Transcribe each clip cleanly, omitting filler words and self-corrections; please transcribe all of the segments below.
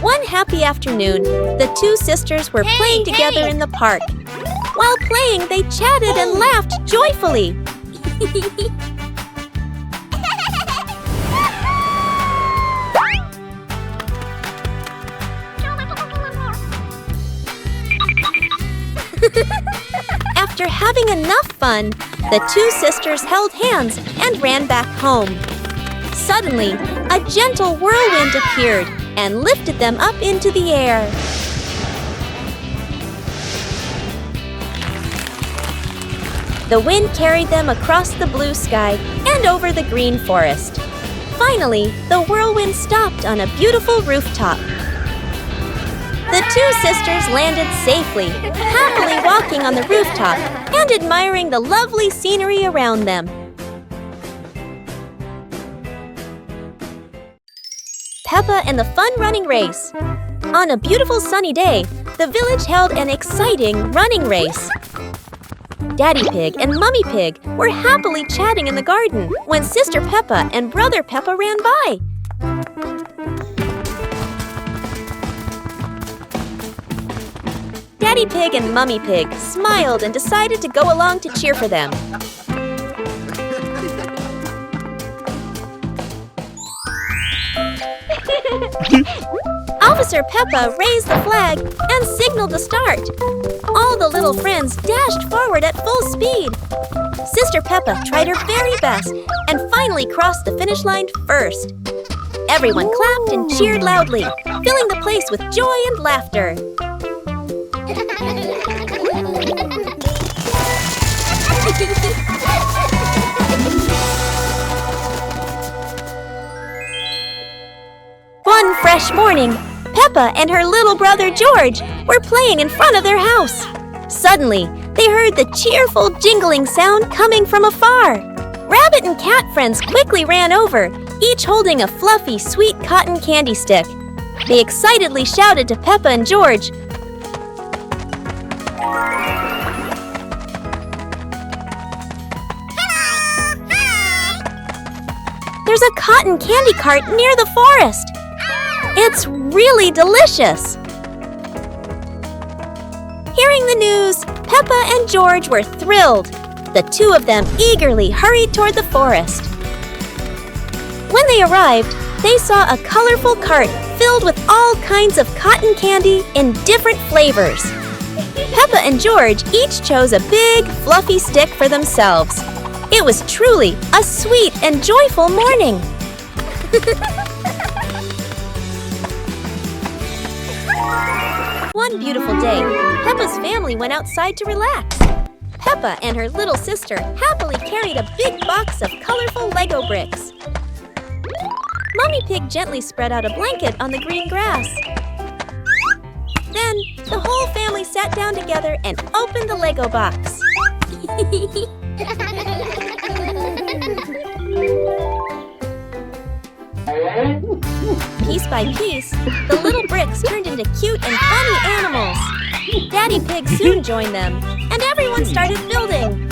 One happy afternoon, the two sisters were playing together in the park. While playing, they chatted and laughed joyfully. After having enough fun, the two sisters held hands and ran back home. Suddenly, a gentle whirlwind appeared and lifted them up into the air. The wind carried them across the blue sky and over the green forest. Finally, the whirlwind stopped on a beautiful rooftop. The two sisters landed safely, happily walking on the rooftop and admiring the lovely scenery around them. Peppa and the Fun Running Race. On a beautiful sunny day, the village held an exciting running race. Daddy Pig and Mummy Pig were happily chatting in the garden when Sister Peppa and Brother Peppa ran by. Daddy Pig and Mummy Pig smiled and decided to go along to cheer for them. Officer Peppa raised the flag and signaled to start. All the little friends dashed forward at full speed. Sister Peppa tried her very best and finally crossed the finish line first. Everyone clapped and cheered loudly, filling the place with joy and laughter. One fresh morning, Peppa and her little brother George were playing in front of their house. Suddenly, they heard the cheerful jingling sound coming from afar. Rabbit and cat friends quickly ran over, each holding a fluffy, sweet cotton candy stick. They excitedly shouted to Peppa and George, "There's a cotton candy cart near the forest. It's really delicious." Hearing the news, Peppa and George were thrilled. The two of them eagerly hurried toward the forest. When they arrived, they saw a colorful cart filled with all kinds of cotton candy in different flavors. Peppa and George each chose a big, fluffy stick for themselves. It was truly a sweet and joyful morning. One beautiful day, Peppa's family went outside to relax. Peppa and her little sister happily carried a big box of colorful Lego bricks. Mummy Pig gently spread out a blanket on the green grass. Then, the whole family sat down together and opened the Lego box. Piece by piece, the little bricks turned into cute and funny animals. Daddy Pig soon joined them, and everyone started building.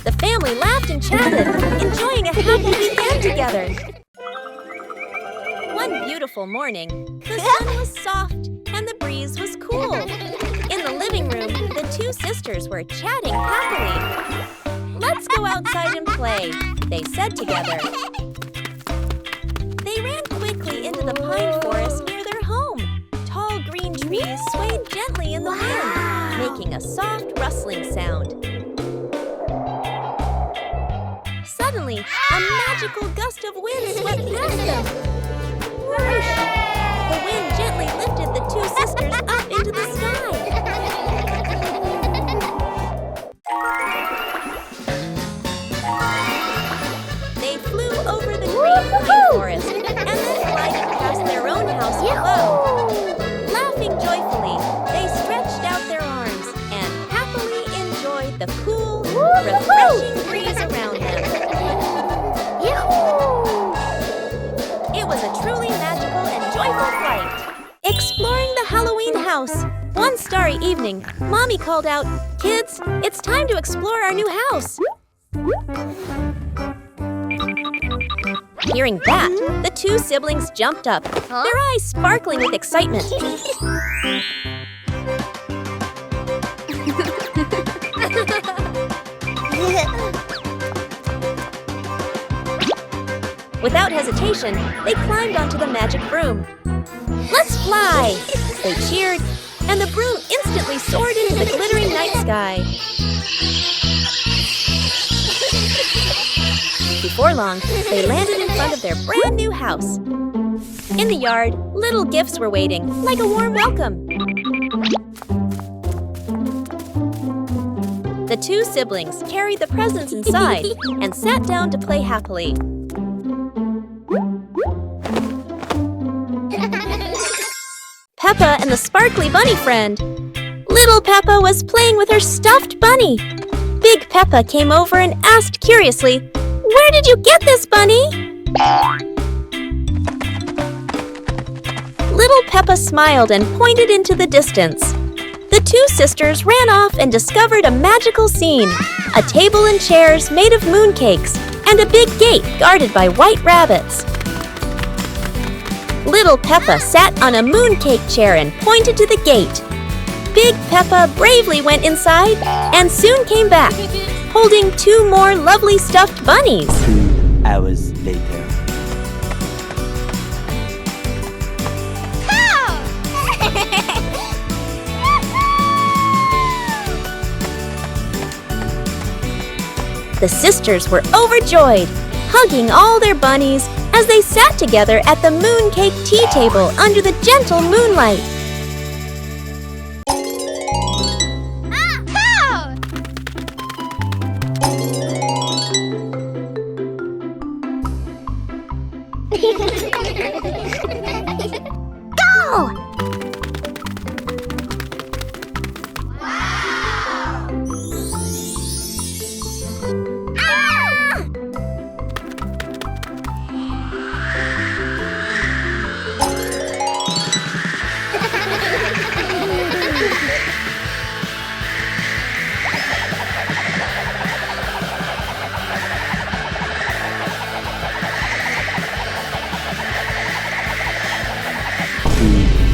The family laughed and chatted, enjoying a happy weekend together. One beautiful morning, the sun was soft and the breeze was cool. In the living room, the two sisters were chatting happily. "Let's go outside and play," they said together. They ran quickly into the pine forest near their home. Tall green trees swayed gently in the wind, making a soft rustling sound. Suddenly, a magical gust of wind swept past them. Whoosh! The wind gently lifted the two sisters up into the sky. They flew over the green pine forest and then glided past their own house below. Laughing joyfully, they stretched out their arms and happily enjoyed the cool, refreshing breeze around them. a truly magical and joyful flight. Exploring the Halloween house. One starry evening, Mommy called out, "Kids, it's time to explore our new house." Hearing that, the two siblings jumped up, their eyes sparkling with excitement. Without hesitation, they climbed onto the magic broom. "Let's fly!" They cheered, and the broom instantly soared into the glittering night sky. Before long, they landed in front of their brand new house. In the yard, little gifts were waiting, like a warm welcome. The two siblings carried the presents inside and sat down to play happily. Peppa and the sparkly bunny friend. Little Peppa was playing with her stuffed bunny. Big Peppa came over and asked curiously, "Where did you get this, bunny?" Little Peppa smiled and pointed into the distance. The two sisters ran off and discovered a magical scene, a table and chairs made of mooncakes, and a big gate guarded by white rabbits. Little Peppa sat on a mooncake chair and pointed to the gate. Big Peppa bravely went inside and soon came back, holding two more lovely stuffed bunnies. 2 hours later. The sisters were overjoyed, hugging all their bunnies as they sat together at the mooncake tea table under the gentle moonlight. Go!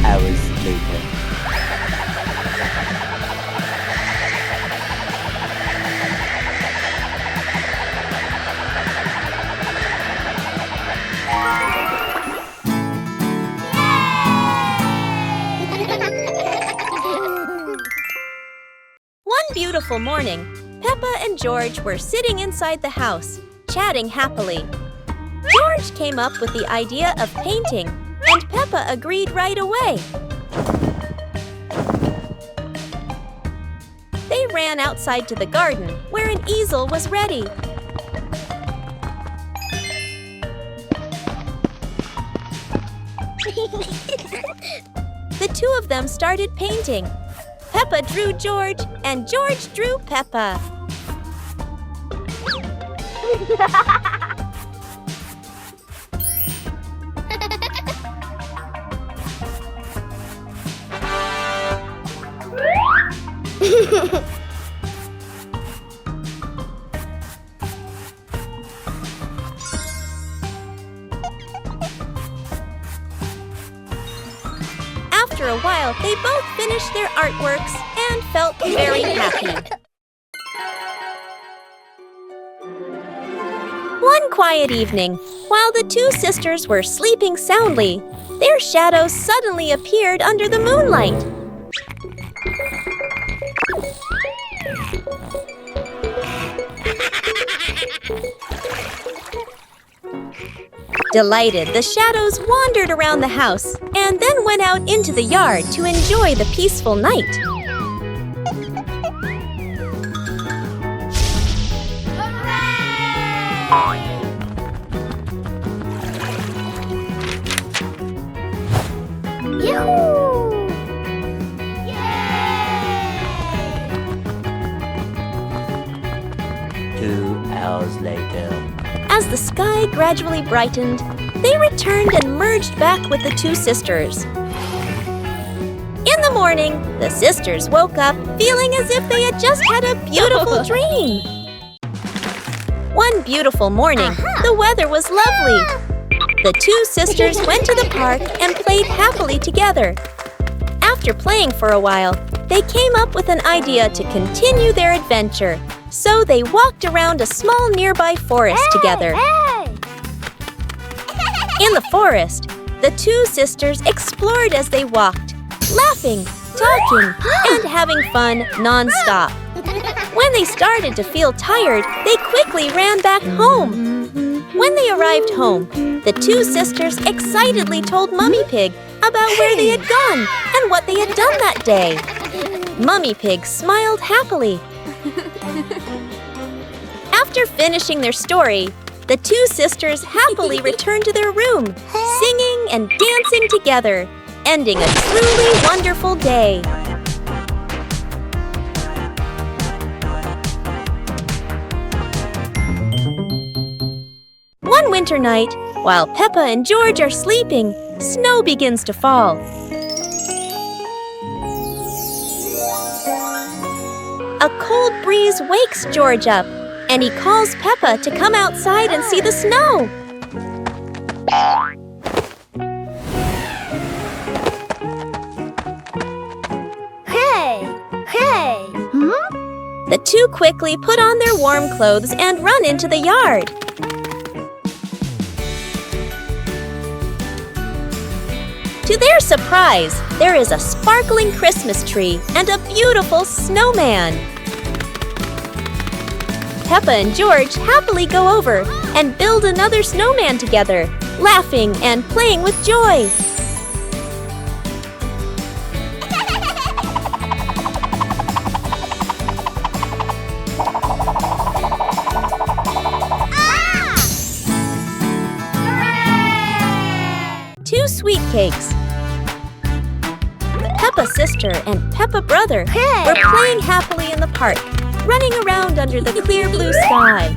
Hours later. One beautiful morning, Peppa and George were sitting inside the house, chatting happily. George came up with the idea of painting, and Peppa agreed right away. They ran outside to the garden, where an easel was ready. The two of them started painting. Peppa drew George, and George drew Peppa. After a while, they both finished their artworks and felt very happy. One quiet evening, while the two sisters were sleeping soundly, their shadows suddenly appeared under the moonlight. Delighted, the shadows wandered around the house and then went out into the yard to enjoy the peaceful night. Yoo-hoo! Yay! 2 hours later. As the sky gradually brightened, they returned and merged back with the two sisters. In the morning, the sisters woke up feeling as if they had just had a beautiful dream. One beautiful morning, the weather was lovely. The two sisters went to the park and played happily together. After playing for a while, they came up with an idea to continue their adventure, so they walked around a small nearby forest together. In the forest, the two sisters explored as they walked, laughing, talking, and having fun non-stop. When they started to feel tired, they quickly ran back home. When they arrived home, the two sisters excitedly told Mummy Pig about where they had gone and what they had done that day. Mummy Pig smiled happily. After finishing their story, the two sisters happily returned to their room, singing and dancing together, ending a truly wonderful day. One winter night, while Peppa and George are sleeping, snow begins to fall. A cold breeze wakes George up, and he calls Peppa to come outside and see the snow. Hey! The two quickly put on their warm clothes and run into the yard. To their surprise, there is a sparkling Christmas tree and a beautiful snowman. Peppa and George happily go over and build another snowman together, laughing and playing with joy. Two sweet cakes. Peppa's sister and Peppa brother were playing happily in the park, running around under the clear blue sky.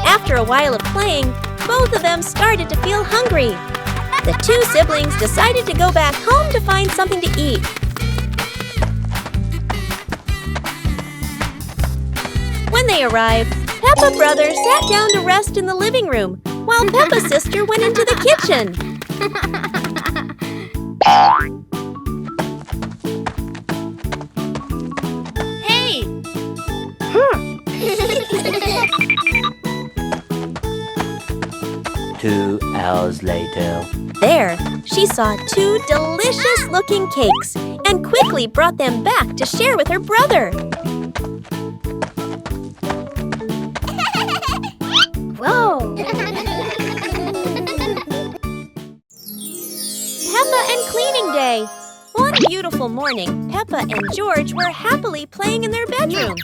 After a while of playing, both of them started to feel hungry. The two siblings decided to go back home to find something to eat. When they arrived, Peppa brother sat down to rest in the living room, while Peppa's sister went into the kitchen. Hey! 2 hours later. There, she saw two delicious-looking cakes and quickly brought them back to share with her brother. Whoa! Peppa and Cleaning Day. One beautiful morning, Peppa and George were happily playing in their bedroom.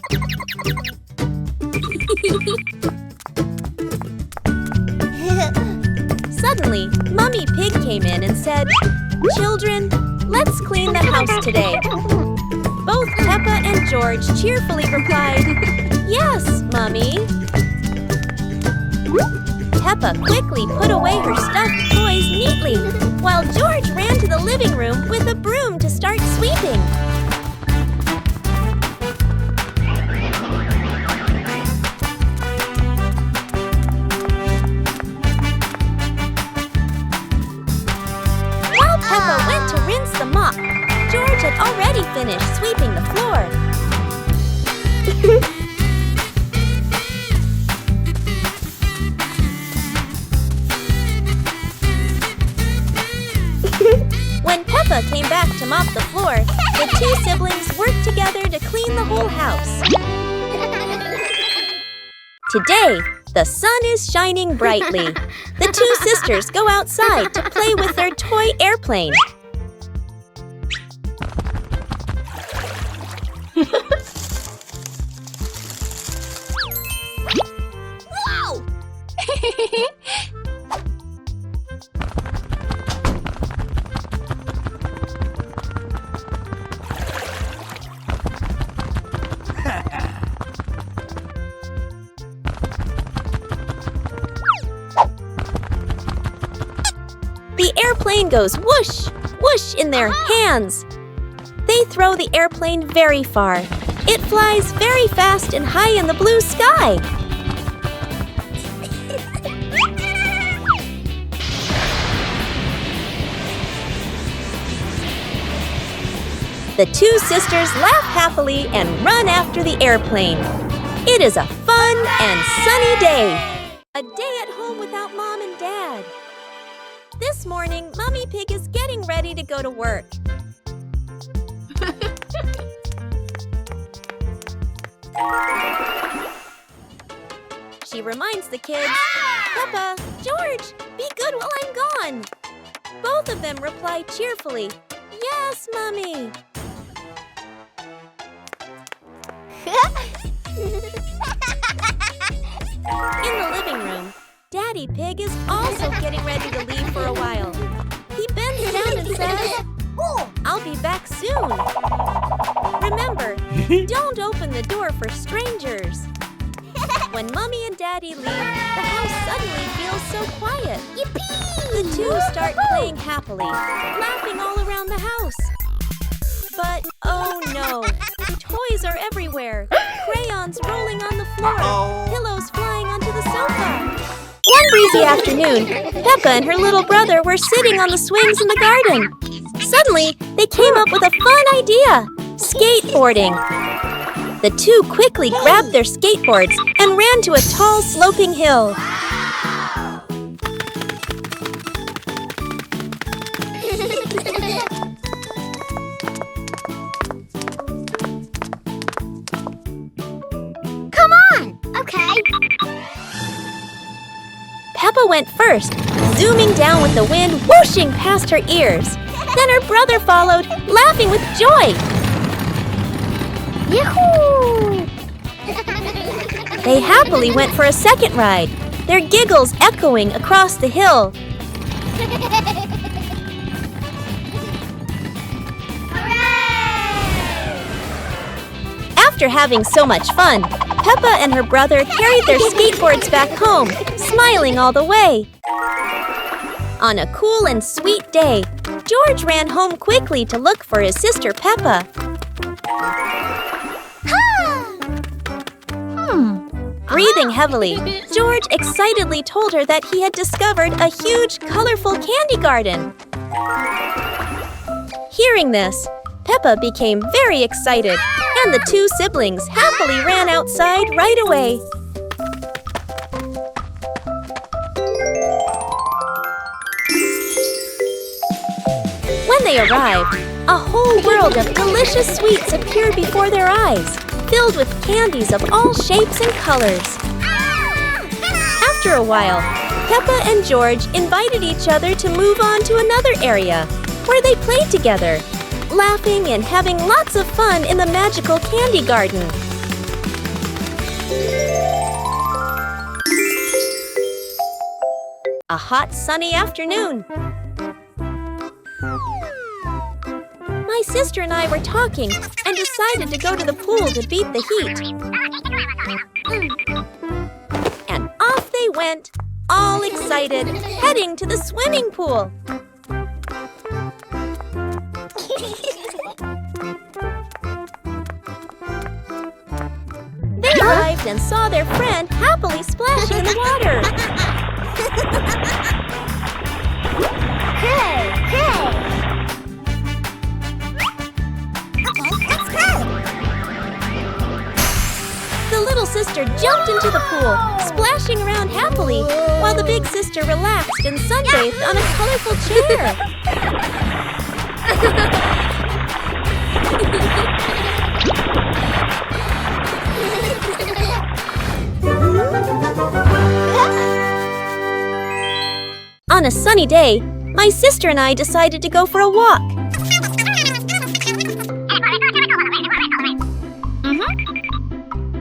Suddenly, Mummy Pig came in and said, "Children, let's clean the house today." Both Peppa and George cheerfully replied, "Yes, Mummy." Peppa quickly put away her stuffed toys neatly, while George ran to the living room with a broom to start sweeping. While Peppa went to rinse the mop, George had already finished sweeping the floor. When Peppa came back to mop the floor, the two siblings worked together to clean the whole house. Today, the sun is shining brightly. The two sisters go outside to play with their toy airplane. Whoa! airplane goes whoosh, whoosh in their hands. They throw the airplane very far. It flies very fast and high in the blue sky. The two sisters laugh happily and run after the airplane. It is a fun and sunny day. A day at home without Mom and Dad. This morning, Mommy Pig is getting ready to go to work. She reminds the kids, "Peppa, George, be good while I'm gone." Both of them reply cheerfully, "Yes, Mommy." In the living room, Daddy Pig is also getting ready to leave for a while. He bends down and says, "I'll be back soon. Remember, don't open the door for strangers." When Mommy and Daddy leave, the house suddenly feels so quiet. Yippee! The two start playing happily, laughing all around the house. But oh no, toys are everywhere. Crayons rolling on the floor, pillows flying onto the sofa. One breezy afternoon, Peppa and her little brother were sitting on the swings in the garden. Suddenly, they came up with a fun idea: skateboarding. The two quickly grabbed their skateboards and ran to a tall, sloping hill. Come on! Okay. Peppa went first, zooming down with the wind whooshing past her ears. Then her brother followed, laughing with joy. Yahoo! They happily went for a second ride, their giggles echoing across the hill. After having so much fun, Peppa and her brother carried their skateboards back home, smiling all the way. On a cool and sweet day, George ran home quickly to look for his sister Peppa. Breathing heavily, George excitedly told her that he had discovered a huge, colorful candy garden. Hearing this, Peppa became very excited, and the two siblings happily ran outside right away. When they arrived, a whole world of delicious sweets appeared before their eyes, filled with candies of all shapes and colors. After a while, Peppa and George invited each other to move on to another area, where they played together, laughing and having lots of fun in the magical candy garden. A hot, sunny afternoon. My sister and I were talking and decided to go to the pool to beat the heat. And off they went, all excited, heading to the swimming pool. They arrived and saw their friend happily splashing in the water. Hey! Okay, let's go! The little sister jumped into the pool, splashing around happily, while the big sister relaxed and sunbathed on a colorful chair. On a sunny day, my sister and I decided to go for a walk.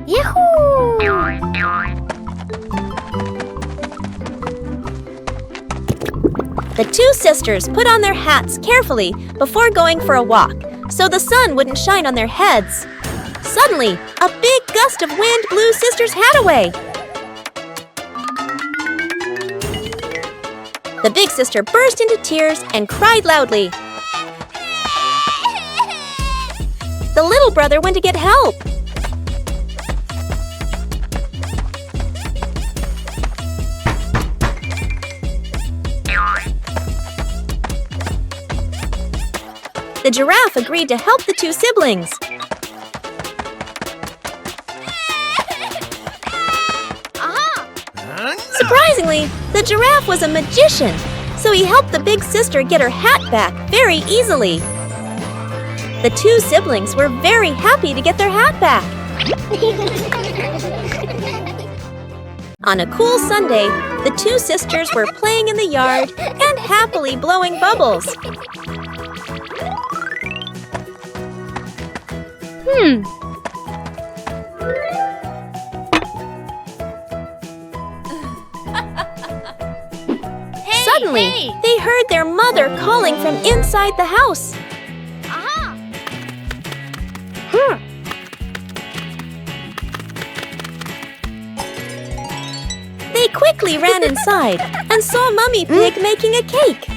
Yahoo! The two sisters put on their hats carefully before going for a walk, so the sun wouldn't shine on their heads. Suddenly, a big gust of wind blew Sister's hat away. The big sister burst into tears and cried loudly. The little brother went to get help. The giraffe agreed to help the two siblings. Surprisingly, the giraffe was a magician, so he helped the big sister get her hat back very easily. The two siblings were very happy to get their hat back. On a cool Sunday, the two sisters were playing in the yard and happily blowing bubbles. Suddenly, they heard their mother calling from inside the house. They quickly ran inside and saw Mummy Pig making a cake.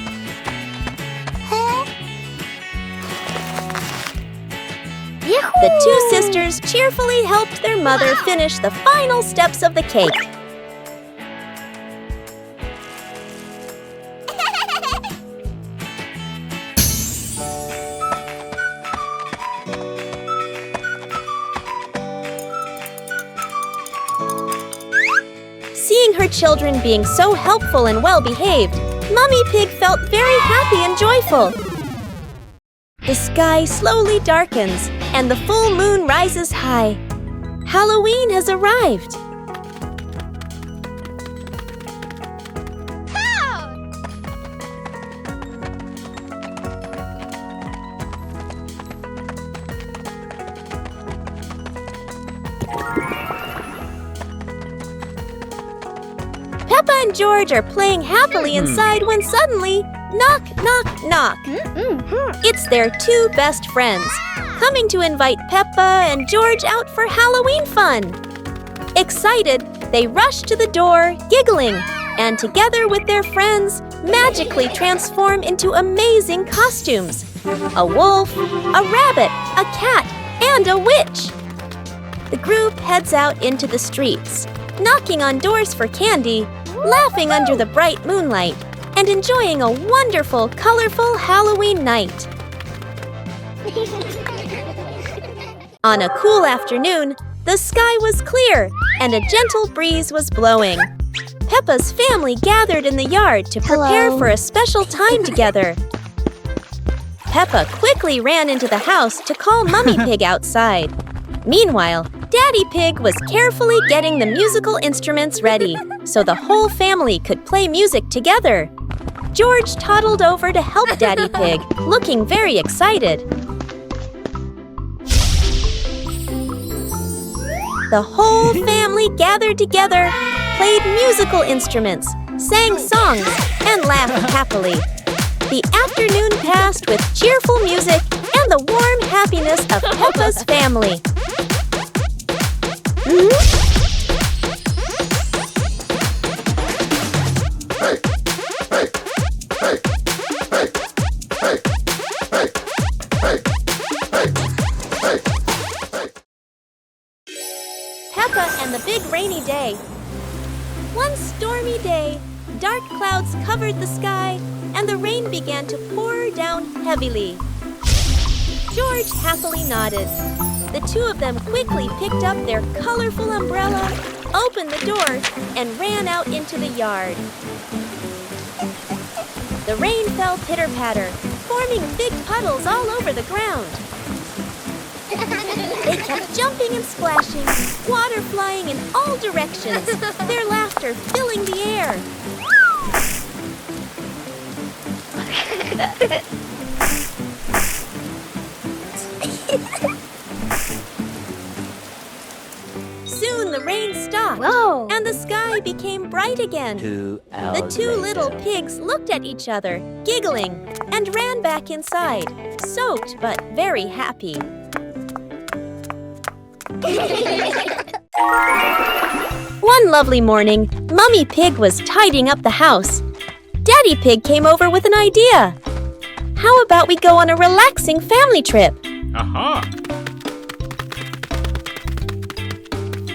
The two sisters cheerfully helped their mother finish the final steps of the cake. Seeing her children being so helpful and well-behaved, Mummy Pig felt very happy and joyful. The sky slowly darkens, and the full moon rises high. Halloween has arrived. Peppa and George are playing happily inside when suddenly, knock, knock, knock. It's their two best friends, coming to invite Peppa and George out for Halloween fun. Excited, they rush to the door, giggling, and together with their friends, magically transform into amazing costumes. A wolf, a rabbit, a cat, and a witch. The group heads out into the streets, knocking on doors for candy, laughing under the bright moonlight, and enjoying a wonderful, colorful Halloween night. On a cool afternoon, the sky was clear and a gentle breeze was blowing. Peppa's family gathered in the yard to prepare for a special time together. Peppa quickly ran into the house to call Mummy Pig outside. Meanwhile, Daddy Pig was carefully getting the musical instruments ready so the whole family could play music together. George toddled over to help Daddy Pig, looking very excited. The whole family gathered together, played musical instruments, sang songs, and laughed happily. The afternoon passed with cheerful music and the warm happiness of Peppa's family. Peppa and the Big Rainy Day. One stormy day, dark clouds covered the sky and the rain began to pour down heavily. George happily nodded. The two of them quickly picked up their colorful umbrella, opened the door, and ran out into the yard. The rain fell pitter-patter, forming big puddles all over the ground. They kept jumping and splashing, water flying in all directions, their laughter filling the air. Soon the rain stopped, and the sky became bright again. 2 hours The two little later. pigs looked at each other, giggling, and ran back inside, soaked but very happy. One lovely morning, Mummy Pig was tidying up the house. Daddy Pig came over with an idea. How about we go on a relaxing family trip?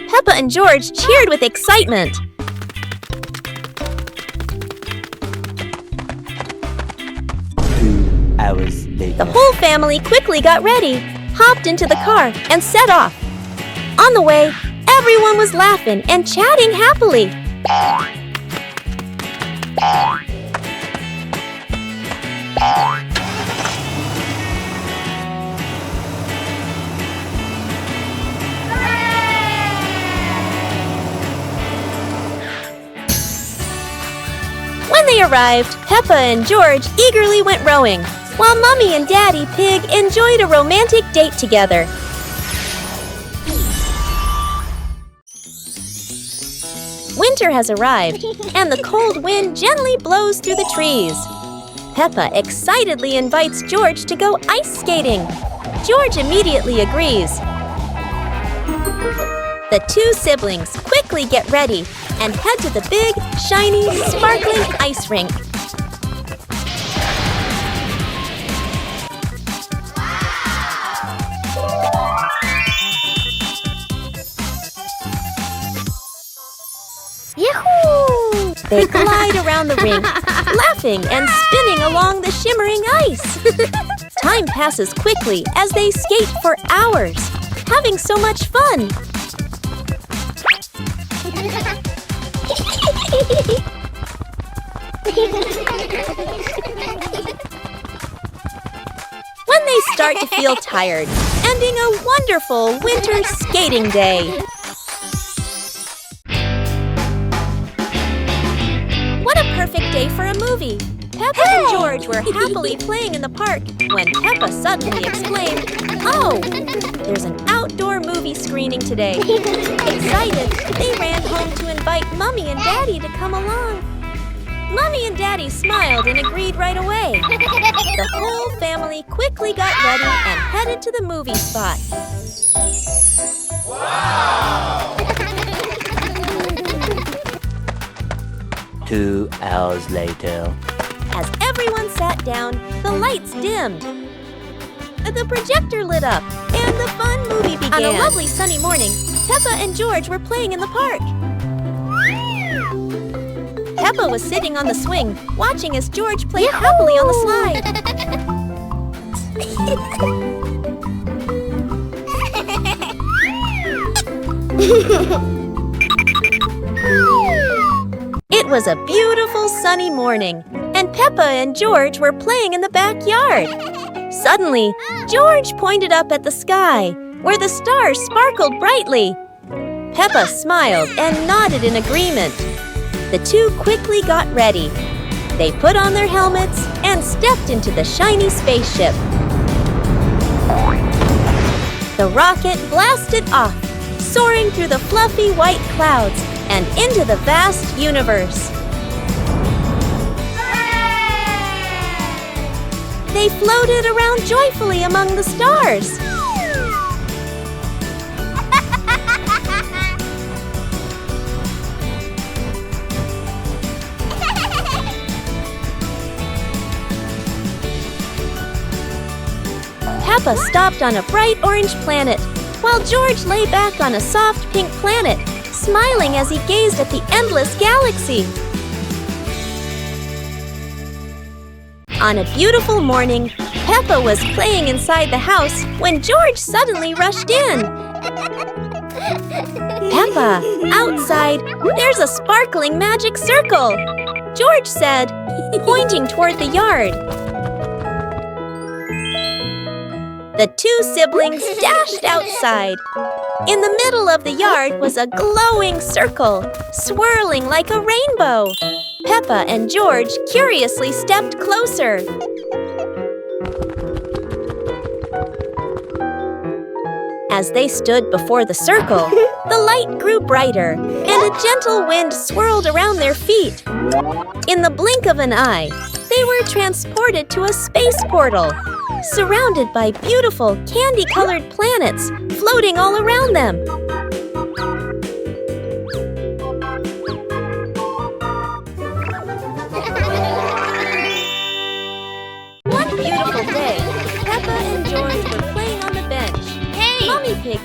Peppa and George cheered with excitement. 2 hours later. The whole family quickly got ready, hopped into the car, and set off. On the way, everyone was laughing and chatting happily. When they arrived, Peppa and George eagerly went rowing, while Mummy and Daddy Pig enjoyed a romantic date together. Winter has arrived, and the cold wind gently blows through the trees. Peppa excitedly invites George to go ice skating. George immediately agrees. The two siblings quickly get ready and head to the big, shiny, sparkling ice rink. Yahoo! They glide around the rink, laughing and spinning along the shimmering ice. Time passes quickly as they skate for hours, having so much fun. When they start to feel tired, ending a wonderful winter skating day. What a perfect day for a movie! Peppa and George were happily playing in the park when Peppa suddenly exclaimed, "Oh, there's an outdoor movie screening today." Excited, they ran home to invite Mummy and Daddy to come along. Mummy and Daddy smiled and agreed right away. The whole family quickly got ready and headed to the movie spot. Wow! 2 hours later. As everyone sat down, the lights dimmed. The projector lit up, and the fun movie began. On a lovely sunny morning, Peppa and George were playing in the park. Peppa was sitting on the swing, watching as George played happily on the slide. It was a beautiful sunny morning, and Peppa and George were playing in the backyard. Suddenly, George pointed up at the sky, where the stars sparkled brightly. Peppa smiled and nodded in agreement. The two quickly got ready. They put on their helmets and stepped into the shiny spaceship. The rocket blasted off, soaring through the fluffy white clouds and into the vast universe. They floated around joyfully among the stars. Peppa stopped on a bright orange planet, while George lay back on a soft pink planet, smiling as he gazed at the endless galaxy. On a beautiful morning, Peppa was playing inside the house when George suddenly rushed in. "Peppa, outside, there's a sparkling magic circle," George said, pointing toward the yard. The two siblings dashed outside. In the middle of the yard was a glowing circle, swirling like a rainbow. Peppa and George curiously stepped closer. As they stood before the circle, the light grew brighter, and a gentle wind swirled around their feet. In the blink of an eye, they were transported to a space portal, surrounded by beautiful candy-colored planets floating all around them.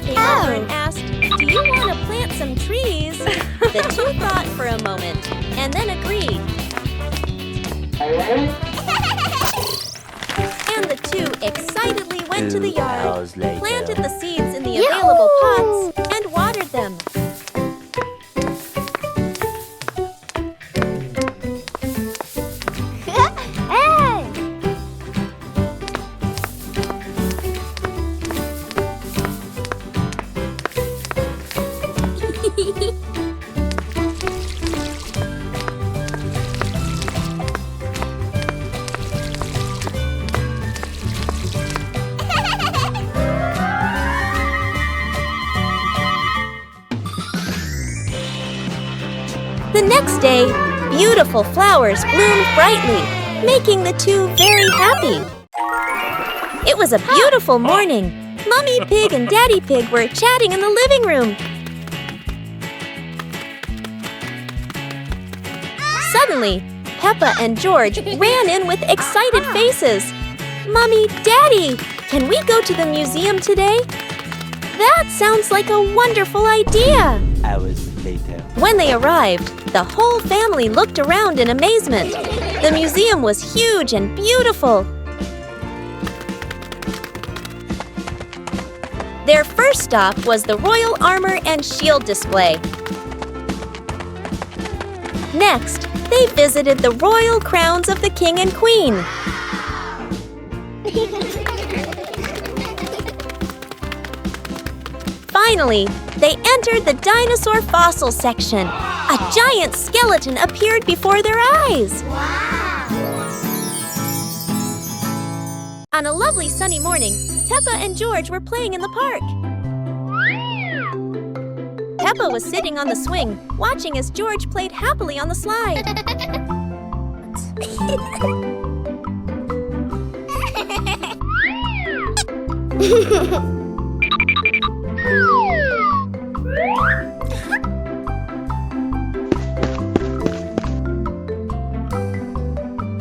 Pig came over and asked, "Do you want to plant some trees?" The two thought for a moment and then agreed. And the two excitedly went to the 2 yard, hours later. planted the seeds in the available pots, and watered them. The next day, beautiful flowers bloomed brightly, making the two very happy. It was a beautiful morning. Mummy Pig and Daddy Pig were chatting in the living room. Suddenly, Peppa and George ran in with excited faces. "Mummy, Daddy, can we go to the museum today?" "That sounds like a wonderful idea." Hours later. When they arrived, the whole family looked around in amazement. The museum was huge and beautiful. Their first stop was the Royal Armor and Shield display. Next, they visited the royal crowns of the King and Queen. Finally, they entered the dinosaur fossil section. A giant skeleton appeared before their eyes. On a lovely sunny morning, Peppa and George were playing in the park. Peppa was sitting on the swing, watching as George played happily on the slide.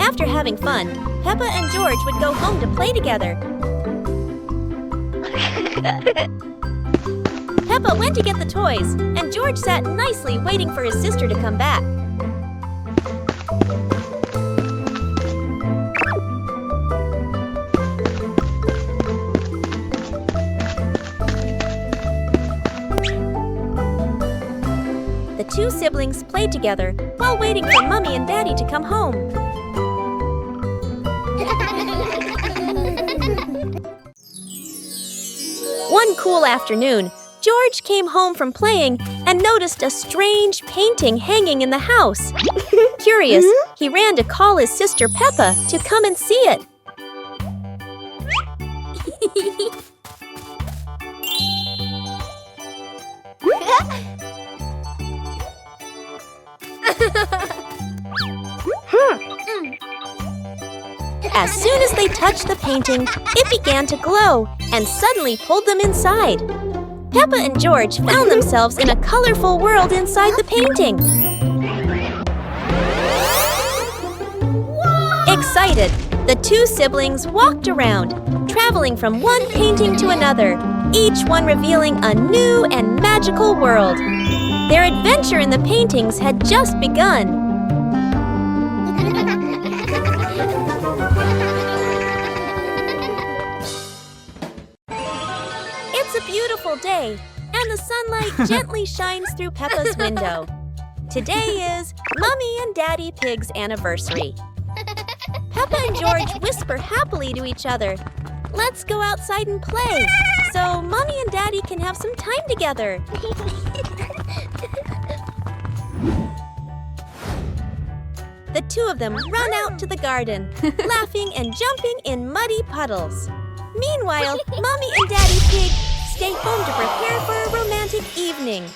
After having fun, Peppa and George would go home to play together. Peppa went to get the toys, and George sat nicely waiting for his sister to come back. The two siblings played together while waiting for Mummy and Daddy to come home. One cool afternoon, George came home from playing and noticed a strange painting hanging in the house. Curious, he ran to call his sister Peppa to come and see it. As soon as they touched the painting, it began to glow and suddenly pulled them inside. Peppa and George found themselves in a colorful world inside the painting. Excited, the two siblings walked around, traveling from one painting to another, each one revealing a new and magical world. Their adventure in the paintings had just begun. It's a beautiful day, and the sunlight gently shines through Peppa's window. Today is Mummy and Daddy Pig's anniversary. Peppa and George whisper happily to each other, "Let's go outside and play, so Mummy and Daddy can have some time together." The two of them run out to the garden, laughing and jumping in muddy puddles. Meanwhile, Mummy and Daddy Pig stay home to prepare for a romantic evening.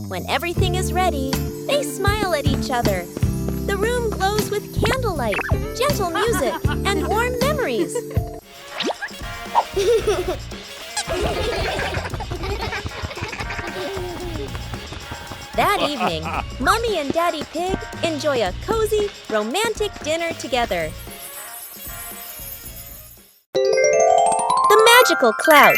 When everything is ready, they smile at each other. The room glows with candlelight, gentle music, and warm memories. That evening, Mummy and Daddy Pig enjoy a cozy, romantic dinner together. The magical cloud.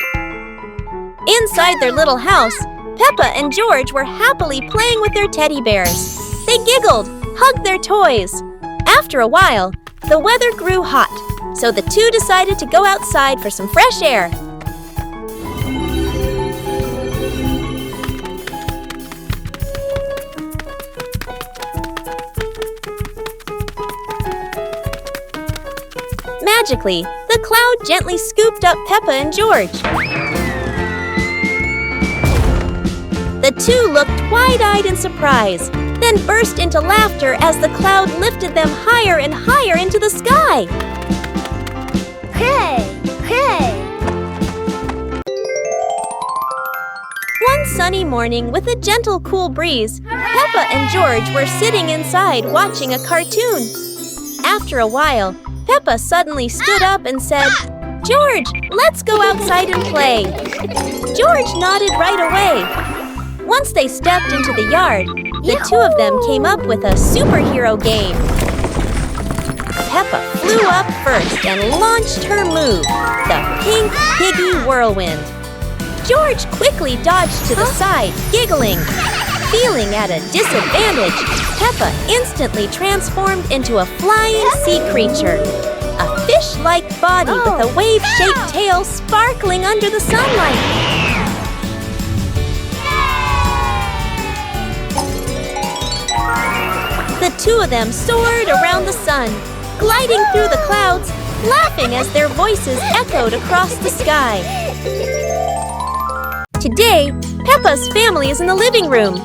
Inside their little house, Peppa and George were happily playing with their teddy bears. They giggled, hugged their toys. After a while, the weather grew hot, so the two decided to go outside for some fresh air. Magically, the cloud gently scooped up Peppa and George. The two looked wide-eyed in surprise, then burst into laughter as the cloud lifted them higher and higher into the sky. Hey! One sunny morning, with a gentle, cool breeze, Peppa and George were sitting inside watching a cartoon. After a while, Peppa suddenly stood up and said, "George, let's go outside and play." George nodded right away. Once they stepped into the yard, the two of them came up with a superhero game. Peppa flew up first and launched her move, the pink piggy whirlwind. George quickly dodged to the side, giggling. Feeling at a disadvantage, Peppa instantly transformed into a flying sea creature. A fish-like body with a wave-shaped tail sparkling under the sunlight. The two of them soared around the sun, gliding through the clouds, laughing as their voices echoed across the sky. Today, Peppa's family is in the living room.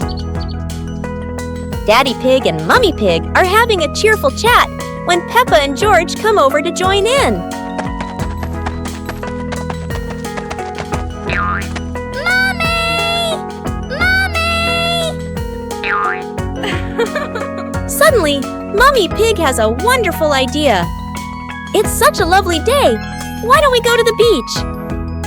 Daddy Pig and Mummy Pig are having a cheerful chat when Peppa and George come over to join in. Suddenly, Mummy Pig has a wonderful idea. It's such a lovely day. Why don't we go to the beach?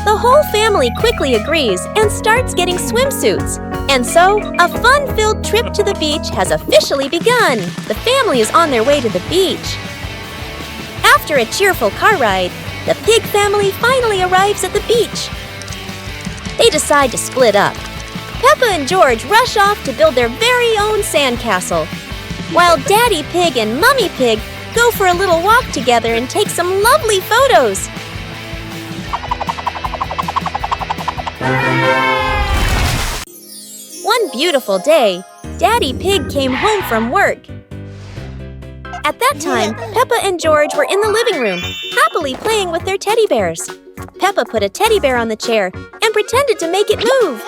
The whole family quickly agrees and starts getting swimsuits. And so, a fun-filled trip to the beach has officially begun. The family is on their way to the beach. After a cheerful car ride, the Pig family finally arrives at the beach. They decide to split up. Peppa and George rush off to build their very own sandcastle, while Daddy Pig and Mummy Pig go for a little walk together and take some lovely photos. One beautiful day, Daddy Pig came home from work. At that time, Peppa and George were in the living room, happily playing with their teddy bears. Peppa put a teddy bear on the chair and pretended to make it move.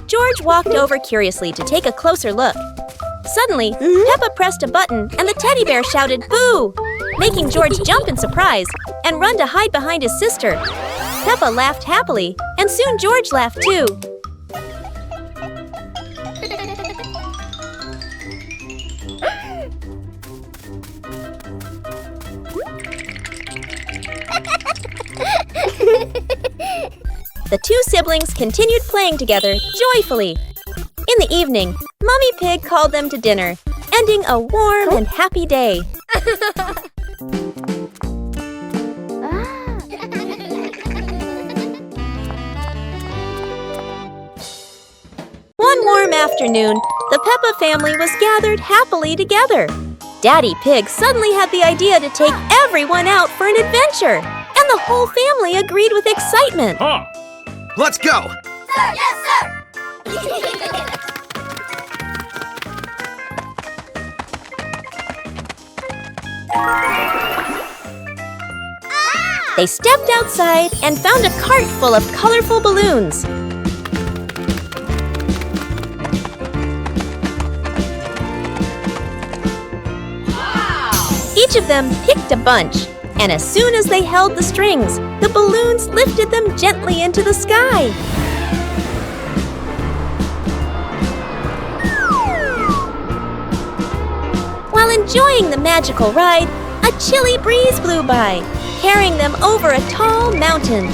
George walked over curiously to take a closer look. Suddenly, Peppa pressed a button and the teddy bear shouted "Boo!", making George jump in surprise and run to hide behind his sister. Peppa laughed happily, and soon George laughed too. The two siblings continued playing together joyfully. In the evening, Mummy Pig called them to dinner, ending a warm and happy day. One warm afternoon, the Peppa family was gathered happily together. Daddy Pig suddenly had the idea to take everyone out for an adventure, and the whole family agreed with excitement. Let's go! Sir, yes, sir! They stepped outside and found a cart full of colorful balloons. Each of them picked a bunch, and as soon as they held the strings, the balloons lifted them gently into the sky. While enjoying the magical ride, a chilly breeze blew by, carrying them over a tall mountain.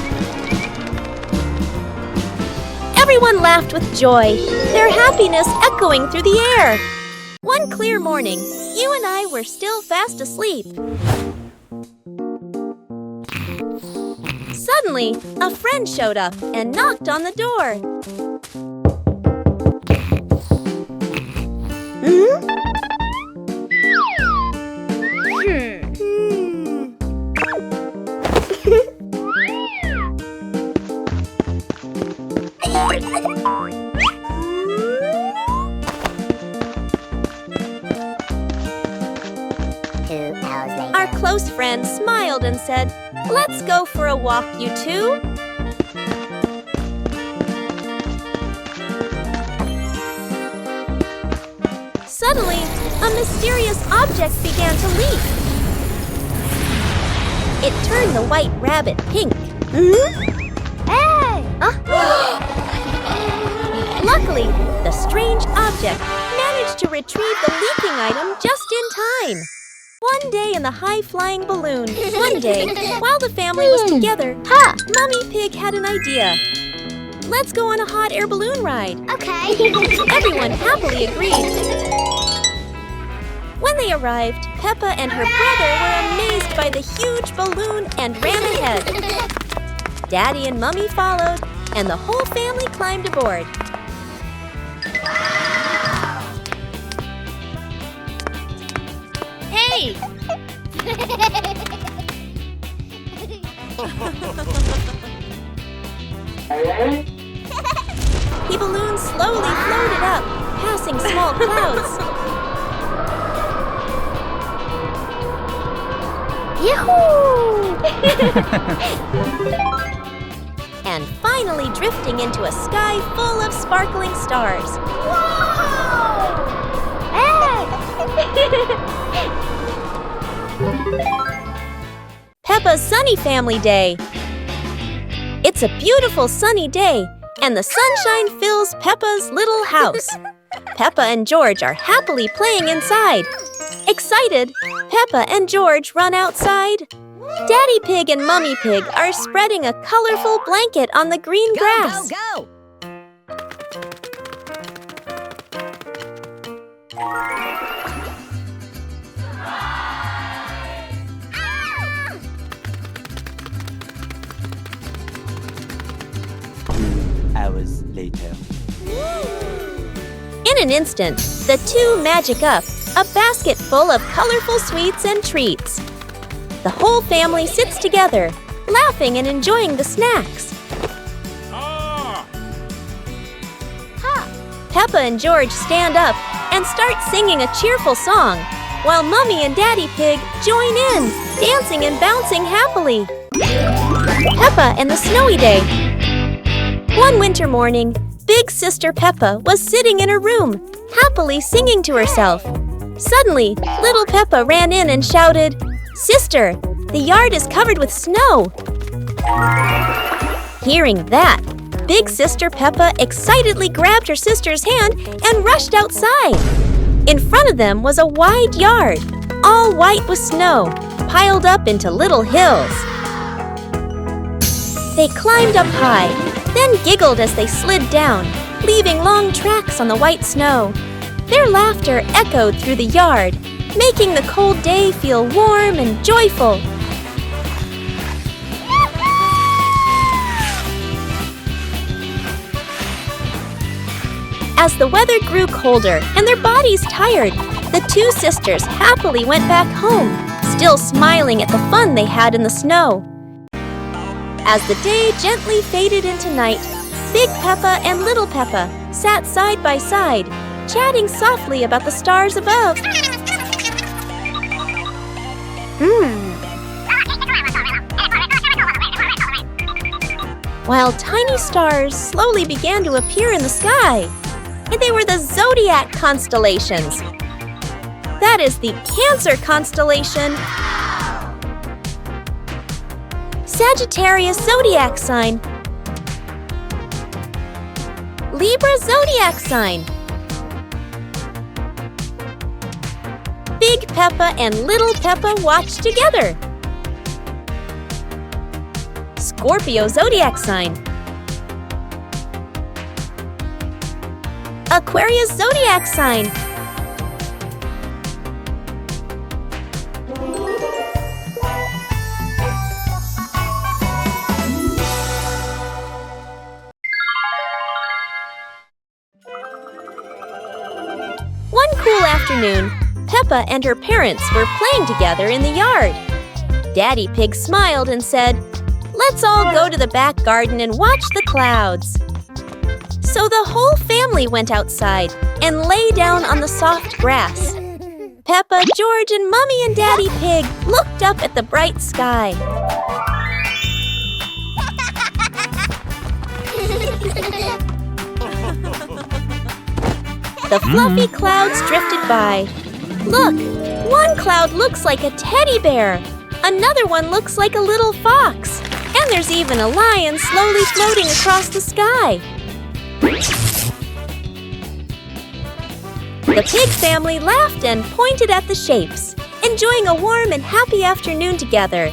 Everyone laughed with joy, their happiness echoing through the air. One clear morning, you and I were still fast asleep. Suddenly, a friend showed up and knocked on the door. Our close friend smiled and said, "Let's go for a walk, you two." Suddenly, a mysterious object began to leak. It turned the white rabbit pink. Hey! Luckily, the strange object managed to retrieve the leaking item just in time. One day in the high-flying balloon, while the family was together, Mummy Pig had an idea. "Let's go on a hot air balloon ride." Okay. Everyone happily agreed. When they arrived, Peppa and her brother were amazed by the huge balloon and ran ahead. Daddy and Mummy followed, and the whole family climbed aboard. Hey! The balloon slowly floated up, passing small clouds. Yahoo! And finally drifting into a sky full of sparkling stars. Whoa! Hey! Peppa's Sunny Family Day. It's a beautiful sunny day, and the sunshine fills Peppa's little house. Peppa and George are happily playing inside. Excited, Peppa and George run outside. Daddy Pig and Mummy Pig are spreading a colorful blanket on the green grass. Go! Hours later. In an instant, the two magic up a basket full of colorful sweets and treats. The whole family sits together, laughing and enjoying the snacks. Peppa and George stand up and start singing a cheerful song, while Mummy and Daddy Pig join in, dancing and bouncing happily. Peppa and the Snowy Day. One winter morning, Big Sister Peppa was sitting in her room, happily singing to herself. Suddenly, little Peppa ran in and shouted, "Sister, the yard is covered with snow." Hearing that, Big Sister Peppa excitedly grabbed her sister's hand and rushed outside. In front of them was a wide yard, all white with snow, piled up into little hills. They climbed up high, then giggled as they slid down, leaving long tracks on the white snow. Their laughter echoed through the yard, making the cold day feel warm and joyful. As the weather grew colder and their bodies tired, the two sisters happily went back home, still smiling at the fun they had in the snow. As the day gently faded into night, Big Peppa and Little Peppa sat side by side, chatting softly about the stars above. While tiny stars slowly began to appear in the sky. And they were the zodiac constellations. That is the Cancer constellation, Sagittarius zodiac sign, Libra zodiac sign, Big Peppa and Little Peppa watch together, Scorpio zodiac sign, Aquarius zodiac sign, afternoon, Peppa and her parents were playing together in the yard. Daddy Pig smiled and said, "Let's all go to the back garden and watch the clouds." So the whole family went outside and lay down on the soft grass. Peppa, George, and Mummy and Daddy Pig looked up at the bright sky. The fluffy clouds drifted by. Look, one cloud looks like a teddy bear. Another one looks like a little fox. And there's even a lion slowly floating across the sky. The pig family laughed and pointed at the shapes, enjoying a warm and happy afternoon together.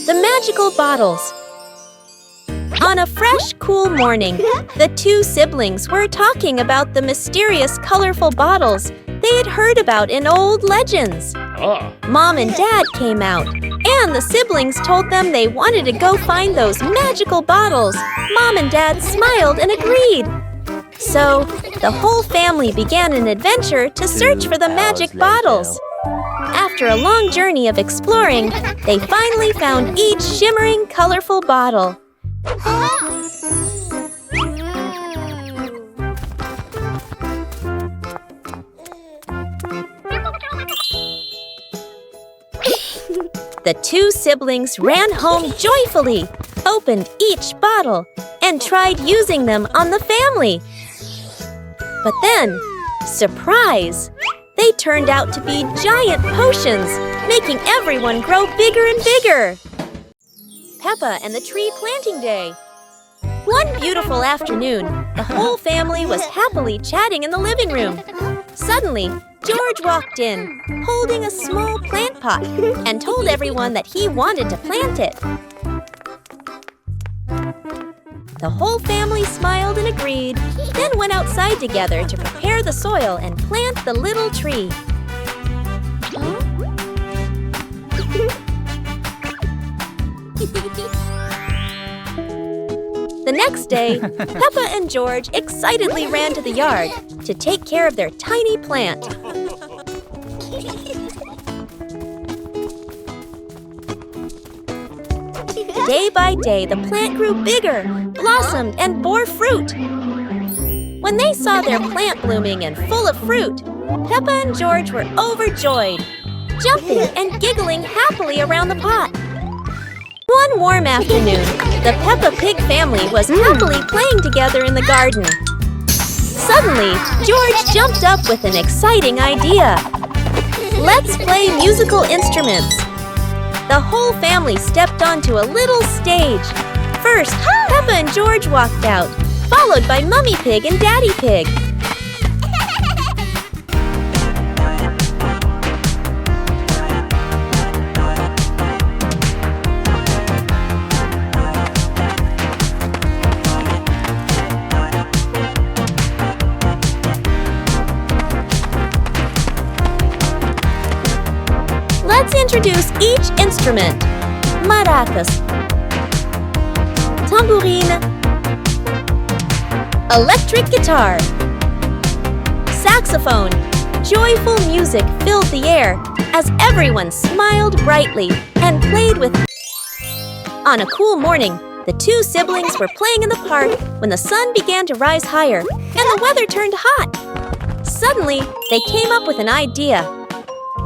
The magical bottles. On a fresh, cool morning, the two siblings were talking about the mysterious, colorful bottles they had heard about in old legends. Mom and Dad came out, and the siblings told them they wanted to go find those magical bottles. Mom and Dad smiled and agreed. So, the whole family began an adventure to search for the magic bottles. After a long journey of exploring, they finally found each shimmering, colorful bottle. The two siblings ran home joyfully, opened each bottle, and tried using them on the family. But then, surprise! They turned out to be giant potions, making everyone grow bigger and bigger. Peppa and the Tree Planting Day. One beautiful afternoon, the whole family was happily chatting in the living room. Suddenly, George walked in, holding a small plant pot, and told everyone that he wanted to plant it. The whole family smiled and agreed, then went outside together to prepare the soil and plant the little tree. The next day, Peppa and George excitedly ran to the yard to take care of their tiny plant. Day by day, the plant grew bigger, blossomed, and bore fruit. When they saw their plant blooming and full of fruit, Peppa and George were overjoyed, jumping and giggling happily around the pot. One warm afternoon, the Peppa Pig family was happily playing together in the garden. Suddenly, George jumped up with an exciting idea. Let's play musical instruments. The whole family stepped onto a little stage. First, Peppa and George walked out, followed by Mummy Pig and Daddy Pig. Let's introduce each instrument. Maracas, tambourine, electric guitar, saxophone. Joyful music filled the air as everyone smiled brightly and played with. On a cool morning, the two siblings were playing in the park when the sun began to rise higher and the weather turned hot. Suddenly, they came up with an idea.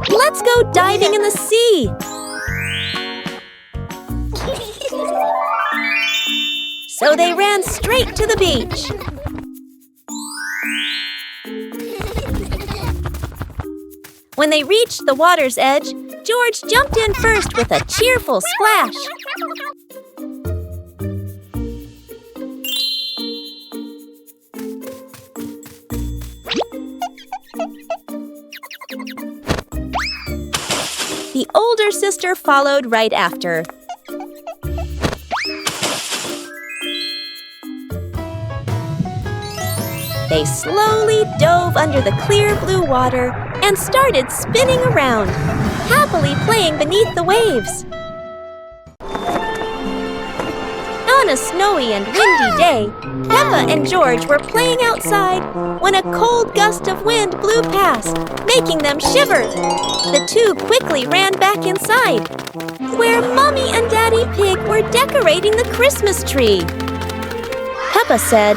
Let's go diving in the sea! So they ran straight to the beach. When they reached the water's edge, George jumped in first with a cheerful splash. The older sister followed right after. They slowly dove under the clear blue water and started spinning around, happily playing beneath the waves. On a snowy and windy day, Peppa and George were playing outside when a cold gust of wind blew past, making them shiver. The two quickly ran back inside, where Mommy and Daddy Pig were decorating the Christmas tree. Peppa said,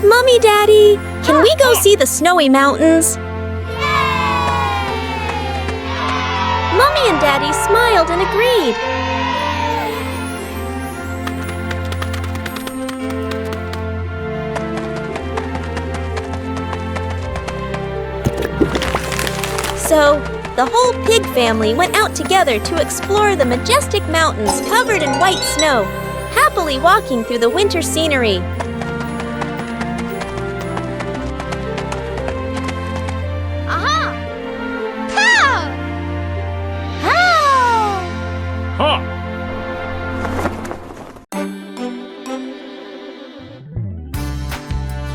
"Mommy, Daddy, can we go see the snowy mountains?" Mommy and Daddy smiled and agreed. So, the whole pig family went out together to explore the majestic mountains covered in white snow, happily walking through the winter scenery.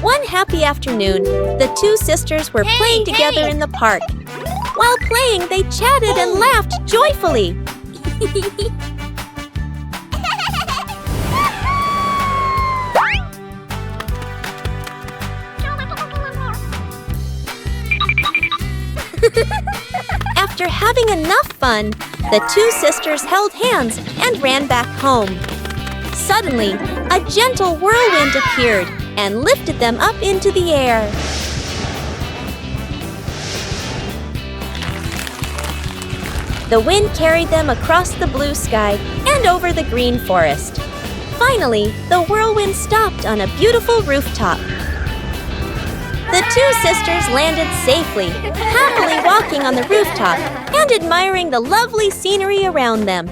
One happy afternoon, the two sisters were playing together in the park. While playing, they chatted and laughed joyfully. After having enough fun, the two sisters held hands and ran back home. Suddenly, a gentle whirlwind appeared and lifted them up into the air. The wind carried them across the blue sky and over the green forest. Finally, the whirlwind stopped on a beautiful rooftop. The two sisters landed safely, happily walking on the rooftop and admiring the lovely scenery around them.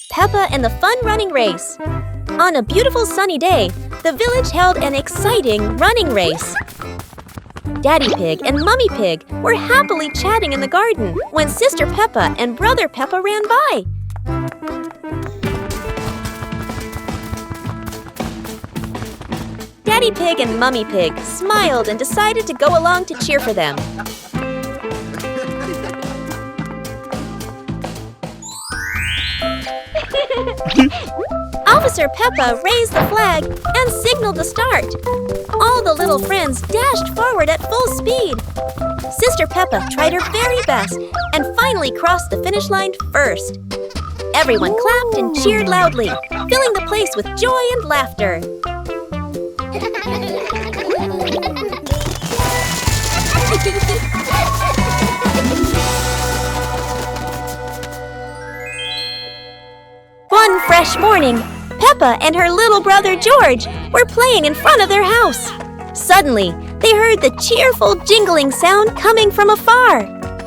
Peppa and the Fun Running Race. On a beautiful sunny day, the village held an exciting running race. Daddy Pig and Mummy Pig were happily chatting in the garden when Sister Peppa and Brother Peppa ran by. Daddy Pig and Mummy Pig smiled and decided to go along to cheer for them. Officer Peppa raised the flag and signaled the start. All the little friends dashed forward at full speed. Sister Peppa tried her very best and finally crossed the finish line first. Everyone clapped and cheered loudly, filling the place with joy and laughter. One fresh morning, Peppa and her little brother George were playing in front of their house. Suddenly, they heard the cheerful jingling sound coming from afar.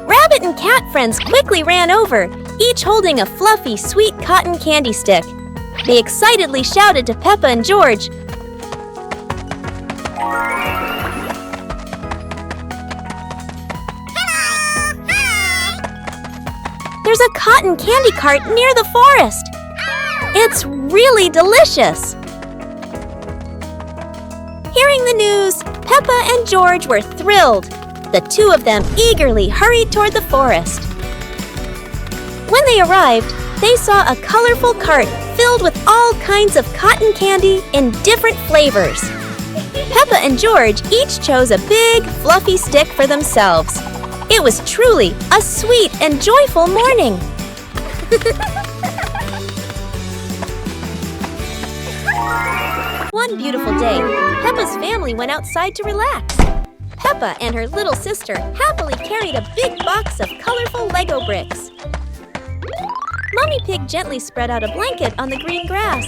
Rabbit and cat friends quickly ran over, each holding a fluffy, sweet cotton candy stick. They excitedly shouted to Peppa and George, "There's a cotton candy cart near the forest. It's really delicious." Hearing the news, Peppa and George were thrilled. The two of them eagerly hurried toward the forest. When they arrived, they saw a colorful cart filled with all kinds of cotton candy in different flavors. Peppa and George each chose a big, fluffy stick for themselves. It was truly a sweet and joyful morning. One beautiful day, Peppa's family went outside to relax. Peppa and her little sister happily carried a big box of colorful Lego bricks. Mummy Pig gently spread out a blanket on the green grass.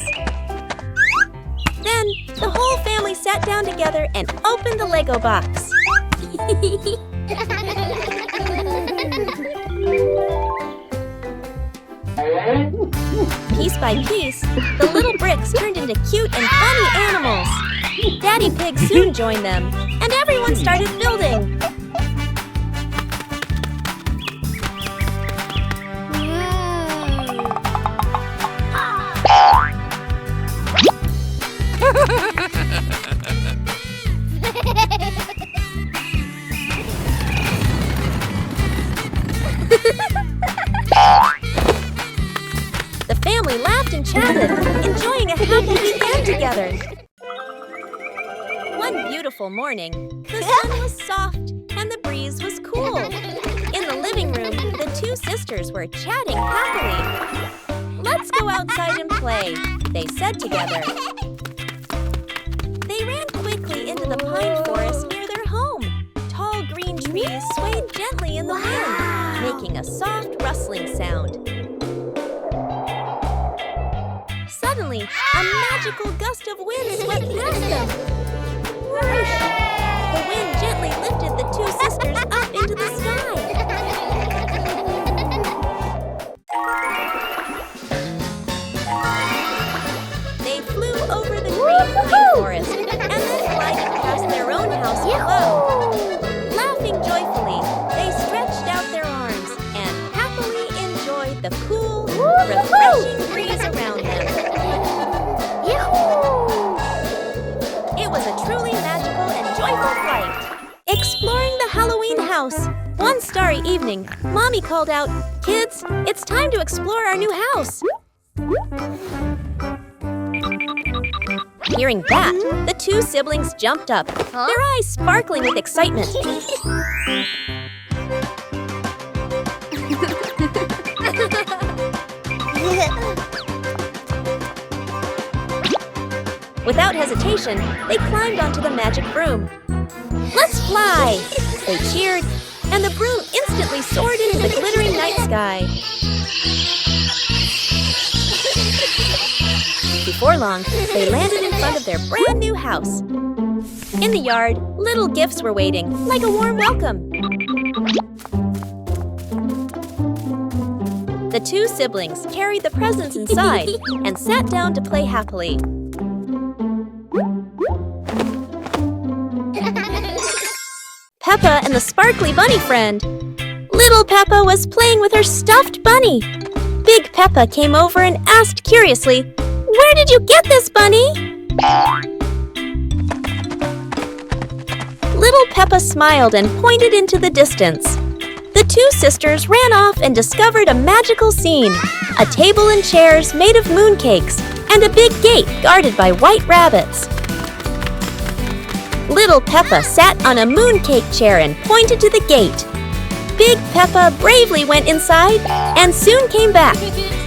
Then, the whole family sat down together and opened the Lego box. Piece by piece, the little bricks turned into cute and funny animals. Daddy Pig soon joined them, and everyone started building. together. One beautiful morning, the sun was soft and the breeze was cool. In the living room, the two sisters were chatting happily. "Let's go outside and play," they said together. They ran quickly into the pine forest near their home. Tall green trees swayed gently in the wind, making a soft rustling sound. Suddenly, a magical gust of wind swept past them. Whoosh! The wind gently lifted the two sisters up into the sky. They flew over the green pine forest and then glided past their own house below. Laughing joyfully, they stretched out their arms and happily enjoyed the cool, refreshing breeze around them. It was a truly magical and joyful flight. Exploring the Halloween house. One starry evening, Mommy called out, "Kids, it's time to explore our new house." Hearing that, the two siblings jumped up, their eyes sparkling with excitement. Without hesitation, they climbed onto the magic broom. "Let's fly!" They cheered, and the broom instantly soared into the glittering night sky. Before long, they landed in front of their brand new house. In the yard, little gifts were waiting, like a warm welcome. The two siblings carried the presents inside and sat down to play happily. Peppa and the sparkly bunny friend. Little Peppa was playing with her stuffed bunny. Big Peppa came over and asked curiously, "Where did you get this, bunny?" Little Peppa smiled and pointed into the distance. The two sisters ran off and discovered a magical scene, a table and chairs made of mooncakes, and a big gate guarded by white rabbits. Little Peppa sat on a mooncake chair and pointed to the gate. Big Peppa bravely went inside and soon came back,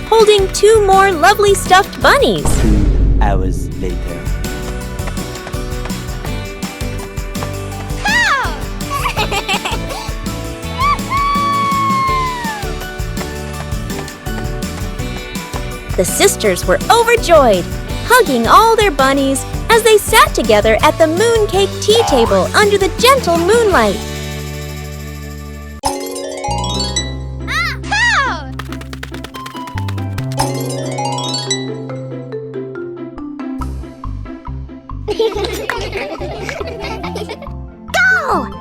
holding two more lovely stuffed bunnies. 2 hours later. The sisters were overjoyed, hugging all their bunnies as they sat together at the mooncake tea table under the gentle moonlight. Go!